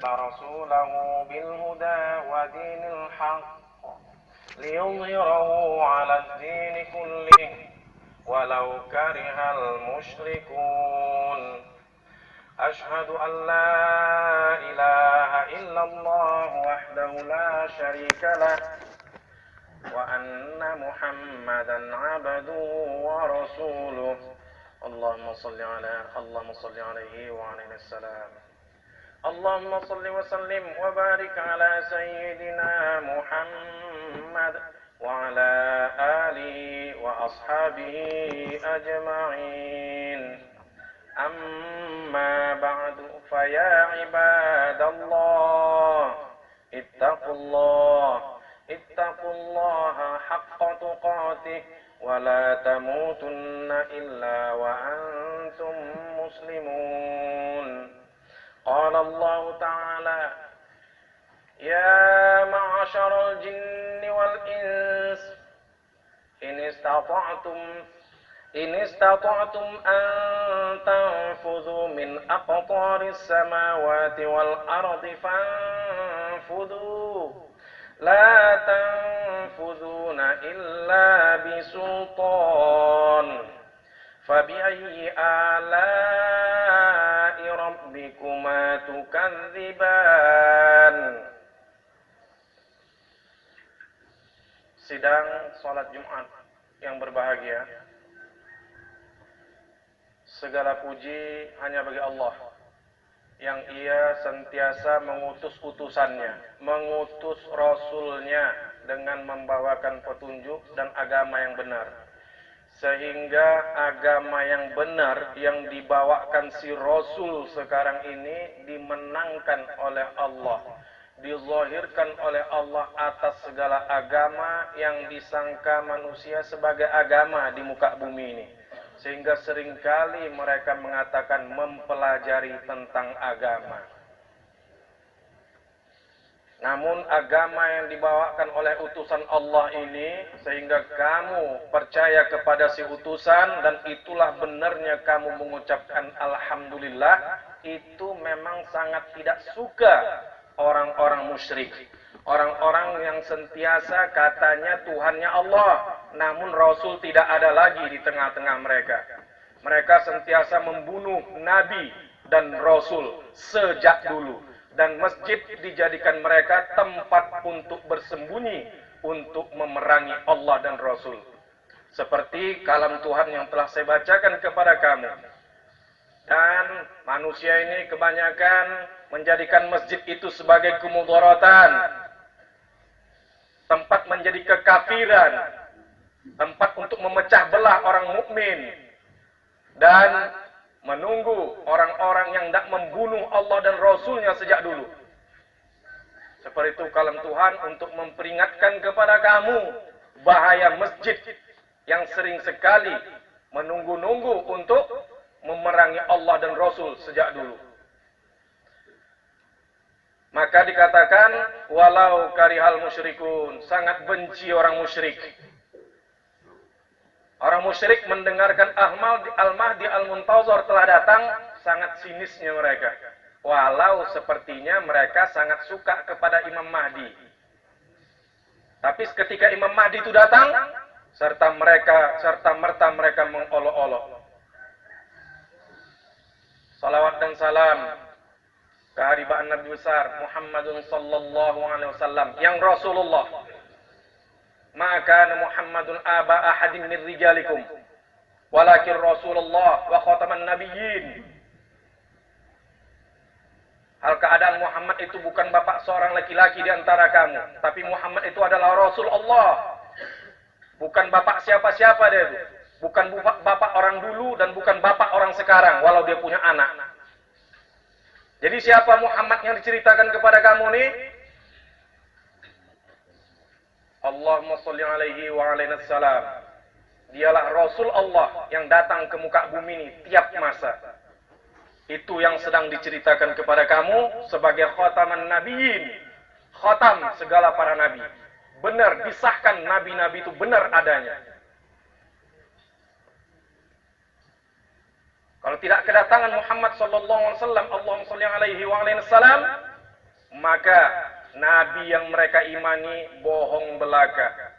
رسوله بالهدى ودين الحق ليظهره على الدين كله ولو كره المشركون أشهد أن لا إله إلا الله وحده لا شريك له وأن محمدا عبده ورسوله اللهم صل عليه وعلى السلام اللهم صل وسلم وبارك على سيدنا محمد وعلى آله وأصحابه أجمعين أما بعد فيا عباد الله اتقوا الله حق تقاته ولا تموتن إلا وأنتم مسلمون قال الله تعالى يا معشر الجن والإنس إن استطعتم أن تنفذوا من أقطار السماوات والأرض فانفذوا لا تنفذون إلا بسلطان فبأي آلاء ربكما تكذبان. Sidang salat Jumat yang berbahagia, segala puji hanya bagi Allah yang Ia sentiasa mengutus utusannya, mengutus Rasulnya dengan membawakan petunjuk dan agama yang benar. Sehingga agama yang benar yang dibawakan si Rasul sekarang ini dimenangkan oleh Allah, dizahirkan oleh Allah atas segala agama yang disangka manusia sebagai agama di muka bumi ini. Sehingga seringkali mereka mengatakan mempelajari tentang agama. Namun agama yang dibawakan oleh utusan Allah ini, sehingga kamu percaya kepada si utusan dan itulah benarnya kamu mengucapkan Alhamdulillah, itu memang sangat tidak suka orang-orang musyrik. Orang-orang yang sentiasa katanya Tuhannya Allah, namun Rasul tidak ada lagi di tengah-tengah mereka. Mereka sentiasa membunuh Nabi dan Rasul sejak dulu. Dan masjid dijadikan mereka tempat untuk bersembunyi, untuk memerangi Allah dan Rasul. Seperti kalam Tuhan yang telah saya bacakan kepada kamu. Dan manusia ini kebanyakan menjadikan masjid itu sebagai kemudaratan, tempat menjadi kekafiran, tempat untuk memecah belah orang mukmin dan menunggu orang-orang yang hendak membunuh Allah dan Rasulnya sejak dulu. Seperti itu kalam Tuhan untuk memperingatkan kepada kamu bahaya masjid yang sering sekali menunggu-nunggu untuk memerangi Allah dan Rasul sejak dulu. Maka dikatakan walau karihal musyrikun, sangat benci orang musyrik. Orang musyrik mendengarkan Al-Mahdi Al-Muntazar telah datang, sangat sinisnya mereka. Walau sepertinya mereka sangat suka kepada Imam Mahdi. Tapi ketika Imam Mahdi itu datang, serta merta mereka mengolok-olok. Salawat dan salam keharibaan Nabi besar Muhammadun sallallahu alaihi wasallam yang Rasulullah. Maka Muhammadun aba ahadin min rijalikum walakin Rasulullah wa khataman nabiyyin. Hal keadaan Muhammad itu bukan bapak seorang laki-laki di antara kamu, tapi Muhammad itu adalah Rasul Allah. Bukan bapak siapa-siapa dia itu. Bukan bapak orang dulu dan bukan bapak orang sekarang walau dia punya anak. Jadi siapa Muhammad yang diceritakan kepada kamu nih? Allahumma sholli alaihi wa alaihi salam. Dialah Rasul Allah yang datang ke muka bumi ini tiap masa. Itu yang sedang diceritakan kepada kamu sebagai khataman nabiyyin. Khatam segala para nabi. Benar, disahkan nabi-nabi itu benar adanya. Kalau tidak kedatangan Muhammad sallallahu alaihi wasallam, Allahumma shalli alaihi wa alaihi wasallam, maka nabi yang mereka imani bohong belaka.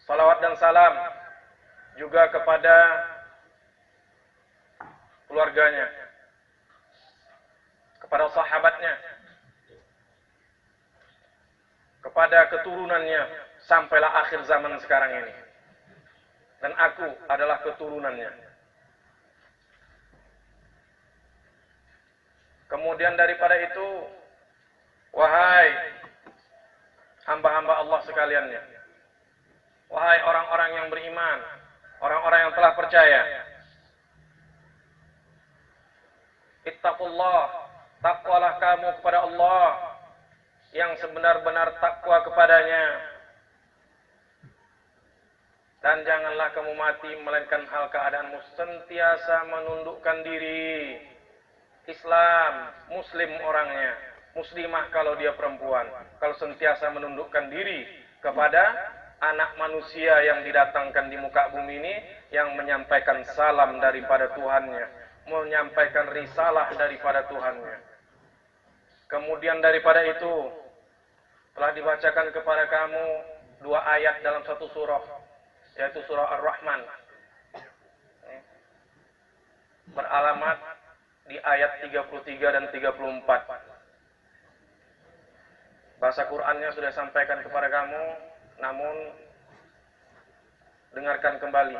Salawat dan salam juga kepada keluarganya, kepada sahabatnya, kepada keturunannya sampailah akhir zaman sekarang ini. Dan aku adalah keturunannya. Kemudian daripada itu, wahai hamba-hamba Allah sekaliannya, wahai orang-orang yang beriman, orang-orang yang telah percaya, ittaqullah, takwalah kamu kepada Allah yang sebenar-benar takwa kepadanya, dan janganlah kamu mati melainkan hal keadaanmu senantiasa menundukkan diri. Islam, muslim orangnya, muslimah kalau dia perempuan, kalau senantiasa menundukkan diri kepada anak manusia yang didatangkan di muka bumi ini, yang menyampaikan salam daripada Tuhannya, menyampaikan risalah daripada Tuhannya. Kemudian daripada itu, telah dibacakan kepada kamu 2 ayat dalam satu surah, yaitu surah Ar-Rahman, beralamat di ayat 33 dan 34. Bahasa Qur'annya sudah sampaikan kepada kamu, namun dengarkan kembali.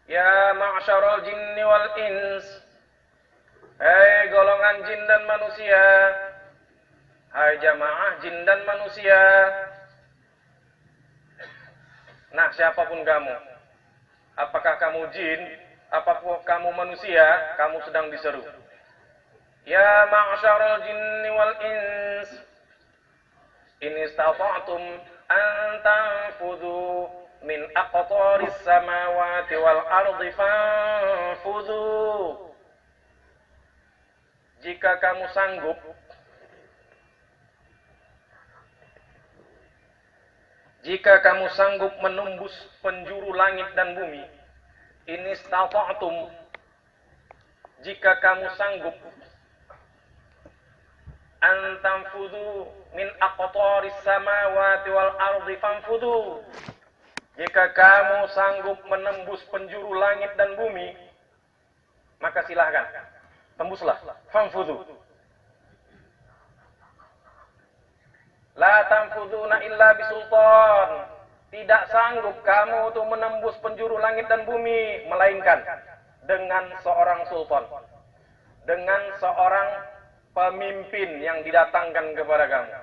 Ya ma'syarul jinni wal ins, hai golongan jin dan manusia, hai jamaah jin dan manusia. Nah, siapapun kamu, apakah kamu jin, apakah kamu manusia, kamu sedang diseru. Ya ma'syarul jinni wal ins, in istata'tum an tanfudhu min aqtaris samawati wal ardi fanfudhu. Jika kamu sanggup, jika kamu sanggup menembus penjuru langit dan bumi, in istata'tum, jika kamu sanggup, an tanfudhu min aqtaris samawati wal ardi fanfudhu, jika kamu sanggup menembus penjuru langit dan bumi, maka silahkan, tembuslah, fanfudhu. La tanfuduna illa bisultan, tidak sanggup kamu untuk menembus penjuru langit dan bumi, melainkan dengan seorang sultan, dengan seorang pemimpin yang didatangkan kepada kamu.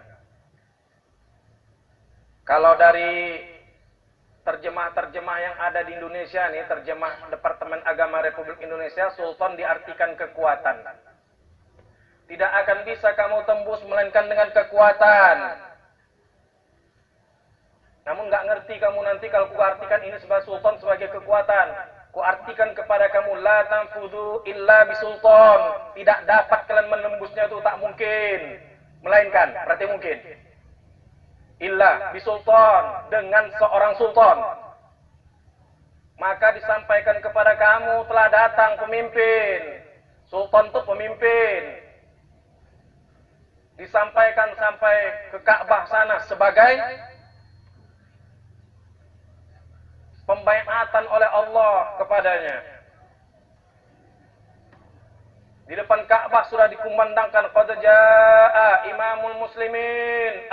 Kalau dari terjemah-terjemah yang ada di Indonesia nih, terjemah Departemen Agama Republik Indonesia, sultan diartikan kekuatan. Tidak akan bisa kamu tembus melainkan dengan kekuatan. Namun nggak ngerti kamu nanti kalau ku artikan ini sebagai sultan sebagai kekuatan. Ku artikan kepada kamu, la tanfudhu illa bisultan. Tidak dapat kalian menembusnya, itu tak mungkin. Melainkan, berarti mungkin. Illa bisultan, dengan seorang sultan. Maka disampaikan kepada kamu, telah datang pemimpin. Sultan itu pemimpin. Disampaikan sampai ke Ka'bah sana sebagai pembaiatan oleh Allah kepadanya. Di depan Ka'bah sudah dikumandangkan, qad jaa'a imamul muslimin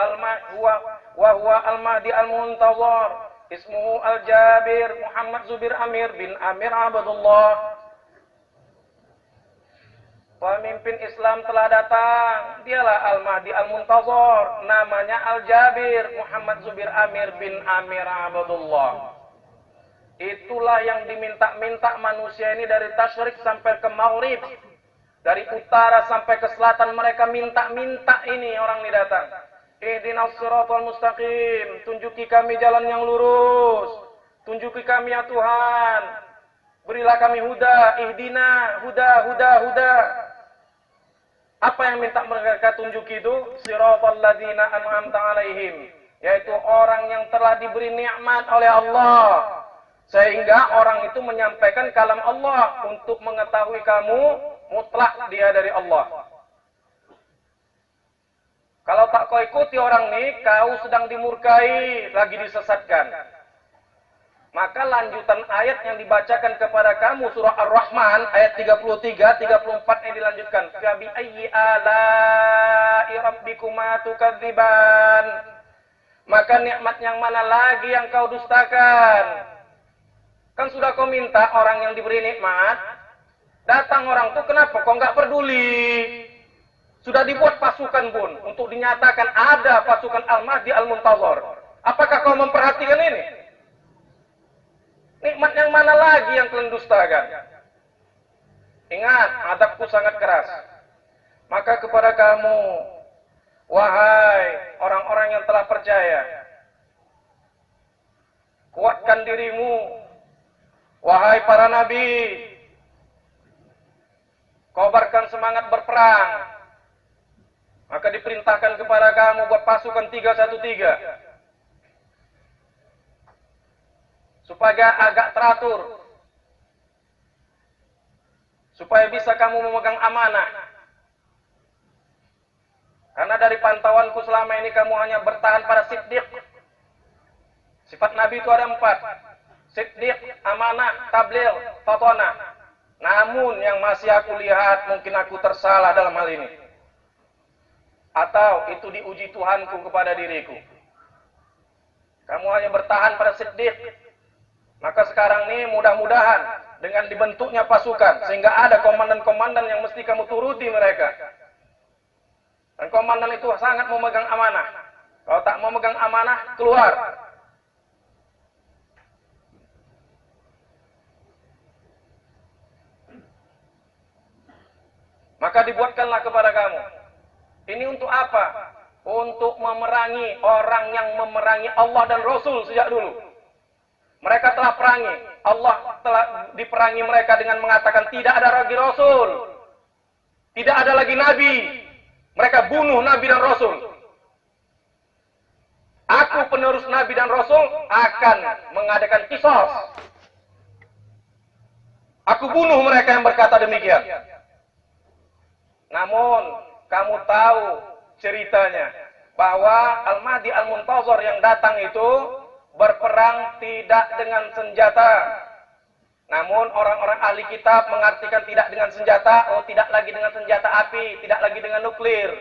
wa huwa al-mahdi al-muntazar, ismuhu al-Jabir Muhammad Zubir Amir bin Amir Abdullah. Pemimpin Islam telah datang, dialah Al-Mahdi Al-Muntazar, namanya Al-Jabir Muhammad Zubir Amir bin Amir Abdullah. Itulah yang diminta-minta manusia ini dari tasyrik sampai ke maghrib, dari utara sampai ke selatan, mereka minta-minta ini orang ini datang. Ihdinas siratal mustaqim, tunjuki kami jalan yang lurus, tunjuki kami ya Tuhan, berilah kami huda, ihdina, huda. Apa yang minta mereka tunjuki itu? Siratal ladzina an'amta alaihim, yaitu orang yang telah diberi nikmat oleh Allah. Sehingga orang itu menyampaikan kalam Allah untuk mengetahui kamu mutlak dia dari Allah. Kalau tak kau ikuti orang ini, kau sedang dimurkai, lagi disesatkan. Maka lanjutan ayat yang dibacakan kepada kamu surah Ar-Rahman ayat 33, 34 yang dilanjutkan. Fabi ayyi ala'i rabbikuma tukadziban. Maka nikmat yang mana lagi yang kau dustakan? Kan sudah kau minta orang yang diberi nikmat, datang orang itu kenapa kau nggak peduli? Sudah dibuat pasukan pun untuk dinyatakan ada pasukan Al-Mahdi Al-Muntazhar. Apakah kau memperhatikan ini? Nikmat yang mana lagi yang kalian dustakan? Ingat, adabku sangat keras. Maka kepada kamu, wahai orang-orang yang telah percaya, kuatkan dirimu. Wahai para nabi, kobarkan semangat berperang. Maka diperintahkan kepada kamu buat pasukan 313. Supaya agak teratur. Supaya bisa kamu memegang amanah. Karena dari pantauanku selama ini kamu hanya bertahan pada siddiq. Sifat nabi itu ada 4. Siddiq, amanah, tabligh, fatonah. Namun yang masih aku lihat mungkin aku tersalah dalam hal ini. Atau itu diuji Tuhanku kepada diriku. Kamu hanya bertahan pada siddiq. Maka sekarang ini mudah-mudahan dengan dibentuknya pasukan. Sehingga ada komandan-komandan yang mesti kamu turuti mereka. Dan komandan itu sangat memegang amanah. Kalau tak memegang amanah, keluar. Maka dibuatkanlah kepada kamu. Ini untuk apa? Untuk memerangi orang yang memerangi Allah dan Rasul sejak dulu. Mereka telah perangi. Allah telah diperangi mereka dengan mengatakan tidak ada lagi Rasul. Tidak ada lagi Nabi. Mereka bunuh Nabi dan Rasul. Aku penerus Nabi dan Rasul akan mengadakan qisas. Aku bunuh mereka yang berkata demikian. Namun, kamu tahu ceritanya bahwa Al-Mahdi Al-Muntazhar yang datang itu berperang tidak dengan senjata. Namun, orang-orang ahli kitab mengartikan tidak dengan senjata, tidak lagi dengan senjata api, tidak lagi dengan nuklir,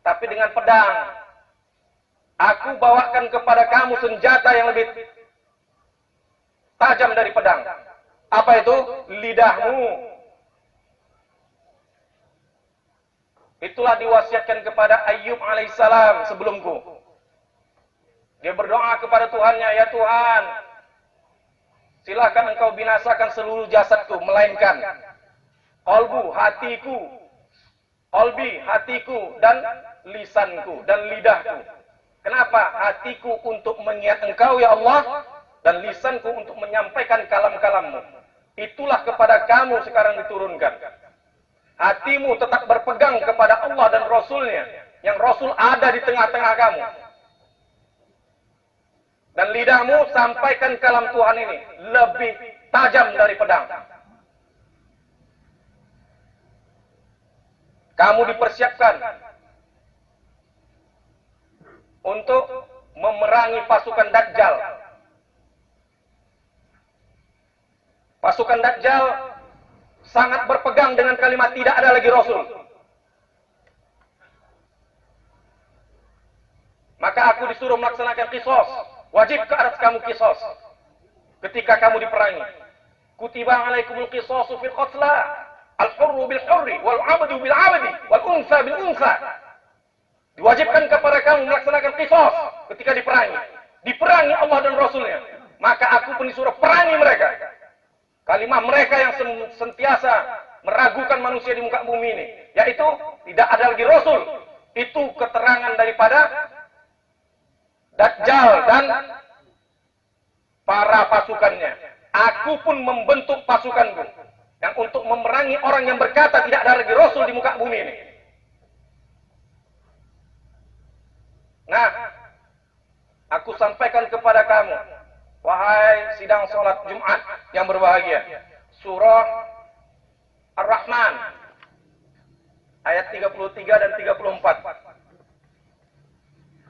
tapi dengan pedang. Aku bawakan kepada kamu senjata yang lebih tajam dari pedang. Apa itu? Lidahmu. Itulah diwasiatkan kepada Ayyub alaihissalam sebelumku. Dia berdoa kepada Tuhannya, ya Tuhan, silakan engkau binasakan seluruh jasadku, melainkan qalbu, hatiku, qalbi, hatiku, dan lisanku, dan lidahku. Kenapa? Hatiku untuk mengingat engkau, ya Allah, dan lisanku untuk menyampaikan kalam-kalammu. Itulah kepada kamu sekarang diturunkan. Hatimu tetap berpegang kepada Allah dan Rasulnya. Yang Rasul ada di tengah-tengah kamu. Dan lidahmu sampaikan kalam Tuhan ini. Lebih tajam dari pedang. Kamu dipersiapkan untuk memerangi pasukan Dajjal. Pasukan Dajjal sangat berpegang dengan kalimat tidak ada lagi Rasul. Maka aku disuruh melaksanakan qisas. Wajib ke atas kamu qisas. Ketika kamu diperangi. Kutiba alaikumul qisasu fil qatla. Al-hurru bil-hurri, wal-'abdu bil-'abdi, wal-unsa bil-unsa. Diwajibkan kepada kamu melaksanakan qisas ketika diperangi. Diperangi Allah dan Rasulnya. Maka aku pun disuruh perangi mereka. Kalimat mereka yang sentiasa meragukan manusia di muka bumi ini. Yaitu, tidak ada lagi Rasul. Itu keterangan daripada Dajjal dan para pasukannya. Aku pun membentuk pasukanku. Yang untuk memerangi orang yang berkata tidak ada lagi Rasul di muka bumi ini. Nah, aku sampaikan kepada kamu. Wahai sidang sholat Jumat yang berbahagia. Surah Ar-Rahman ayat 33 dan 34.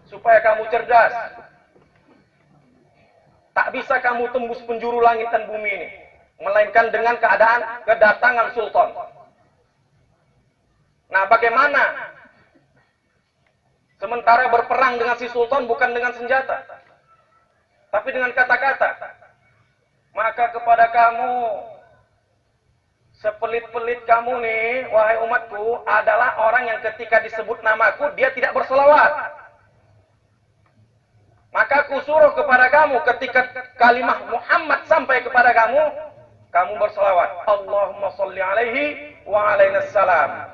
Supaya kamu cerdas. Tak bisa kamu tembus penjuru langit dan bumi ini, melainkan dengan kedatangan sultan. Nah, bagaimana? Sementara berperang dengan si sultan bukan dengan senjata, tapi dengan kata-kata. Maka kepada kamu, sepelit-pelit kamu nih, wahai umatku, adalah orang yang ketika disebut namaku, dia tidak berselawat. Maka aku suruh kepada kamu, ketika kalimah Muhammad sampai kepada kamu, kamu berselawat. Allahumma salli alaihi wa alainas salam.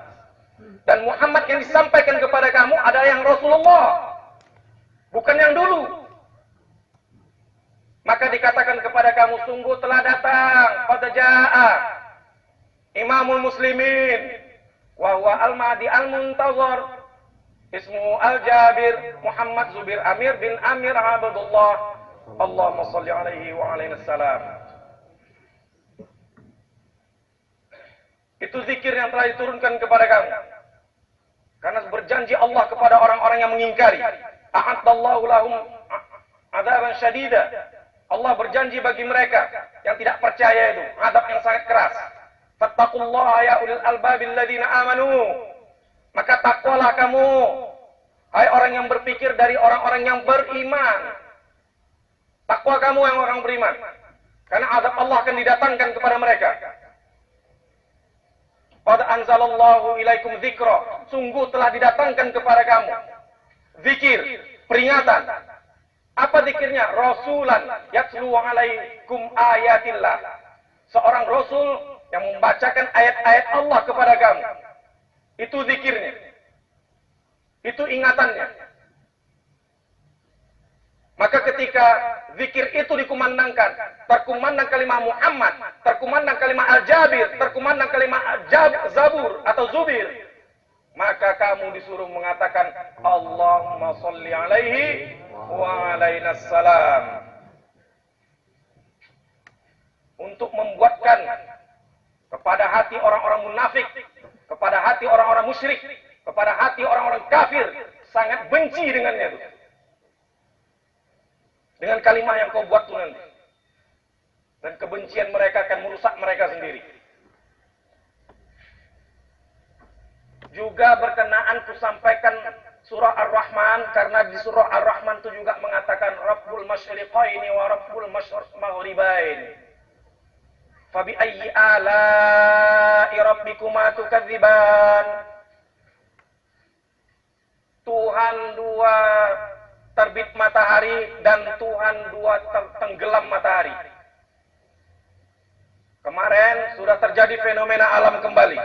Dan Muhammad yang disampaikan kepada kamu adalah yang Rasulullah, bukan yang dulu. Maka dikatakan kepada kamu, sungguh telah datang, qad jaa Imamul Muslimin, wa huwa al-Mahdi al-Muntazar, ismu al-Jabir Muhammad Zubir Amir bin Amir Abdullah. Allahumma salli alaihi wa alainas salam. Itu zikir yang telah diturunkan kepada kamu. Karena berjanji Allah kepada orang-orang yang mengingkari. A'addallahu lahum adzaban syadida. Allah berjanji bagi mereka yang tidak percaya itu, azab yang sangat keras. Fattaqullaha ya ulil albabil ladzina amanu. Maka takwalah kamu, hai orang yang berpikir dari orang-orang yang beriman. Takwa kamu yang orang beriman. Karena azab Allah akan didatangkan kepada mereka. Qad anzalallahu ilaikum dzikra. Sungguh telah didatangkan kepada kamu zikir, peringatan. Apa zikirnya? Rasulan yatlu alaikum ayatillah. Seorang rasul yang membacakan ayat-ayat Allah kepada kamu. Itu zikirnya. Itu ingatannya. Maka ketika zikir itu dikumandangkan, terkumandang kalimah Muhammad, terkumandang kalimah Al-Jabir, terkumandang kalimah Zabur atau Zubir, maka kamu disuruh mengatakan Allahumma salli alaihi wa alainas salam. Untuk membuatkan kepada hati orang-orang munafik, kepada hati orang-orang musyrik, kepada hati orang-orang kafir, sangat benci dengannya itu. Dengan kalimat yang kau buat itu nanti. Dan kebencian mereka akan merusak mereka sendiri. Juga berkenaan kusampaikan surah Ar-Rahman, karena di surah Ar-Rahman itu juga mengatakan Rabbul Masyriqaini wa Rabbul Maghribain. Fabi ayyi ala'i rabbikuma tukadziban. Tuhan dua terbit matahari dan Tuhan dua tenggelam matahari. Kemarin sudah terjadi fenomena alam kembali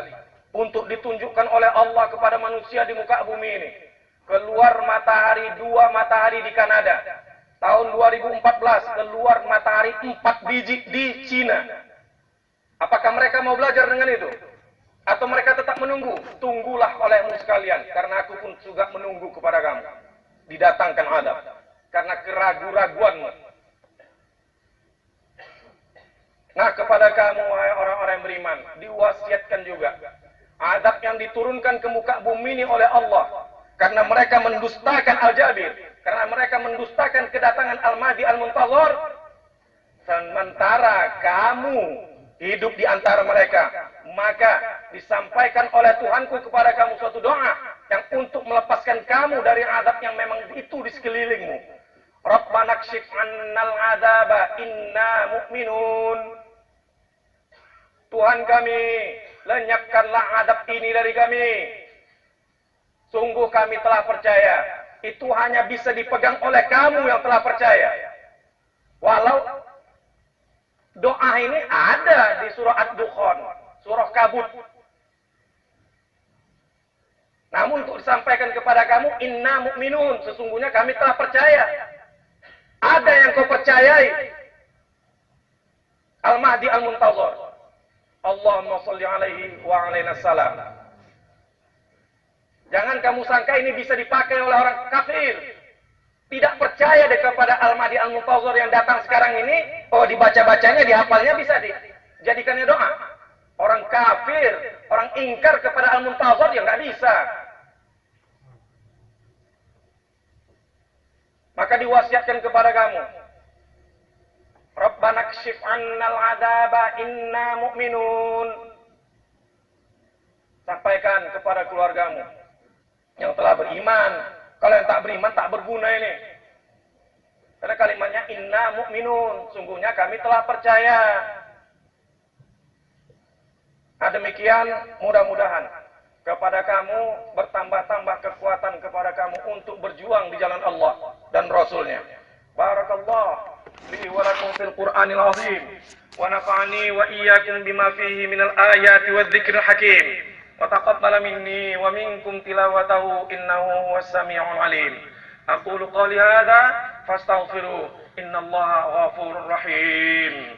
untuk ditunjukkan oleh Allah kepada manusia di muka bumi ini. Keluar matahari, dua matahari di Kanada. Tahun 2014 keluar matahari 4 biji di Cina. Apakah mereka mau belajar dengan itu? Atau mereka tetap menunggu? Tunggulah olehmu sekalian, karena aku pun juga menunggu kepada kamu. Didatangkan azab karena keraguan-raguanmu. Nah, kepada kamu wahai orang-orang yang beriman, diwasiatkan juga azab yang diturunkan ke muka bumi ini oleh Allah karena mereka mendustakan Al-Jabir, karena mereka mendustakan kedatangan Al-Mahdi Al-Muntazar. Sementara kamu hidup di antara mereka, maka disampaikan oleh Tuhanku kepada kamu suatu doa yang untuk melepaskan kamu dari azab yang memang itu di sekelilingmu. Rabbana kshif 'annal 'adzaba inna mu'minun. Tuhan kami, lenyapkanlah azab ini dari kami. Sungguh kami telah percaya. Itu hanya bisa dipegang oleh kamu yang telah percaya. Walau doa ini ada di surah Ad-Dukhan, surah Kabut. Namun untuk disampaikan kepada kamu, inna mu'minun, sesungguhnya kami telah percaya. Ada yang kau percayai. Al-Mahdi Al-Muntazar. Allahumma salli alaihi wa alainas salam. Jangan kamu sangka ini bisa dipakai oleh orang kafir. tidak percaya deh kepada Al-Mahdi Al-Muntazir yang datang sekarang ini, oh dibaca-bacanya, dihafalnya bisa dijadikannya doa. Orang kafir, orang ingkar kepada Al-Muntazir ya nggak bisa. Maka diwasiatkan kepada kamu, Rabbana kshif 'annal 'adzaba inna mu'minun. Sampaikan kepada keluargamu yang telah beriman. Kalau yang tak beriman tak berguna ini. Karena kalimatnya inna mu'minun, sungguhnya kami telah percaya. Nah, demikian mudah-mudahan kepada kamu bertambah-tambah kekuatan kepada kamu untuk berjuang di jalan Allah dan Rasulnya. Barakallah li wa lakum fil Qur'anil azim wa nafa'ani wa iyyakum bima fihi minal ayati wadh-dhikril hakim wa taqabbal minni wa minkum tilawatahu innahu huwas samiul alim. Aqulu qali hadza fastaghfiru innallaha ghafurur rahim.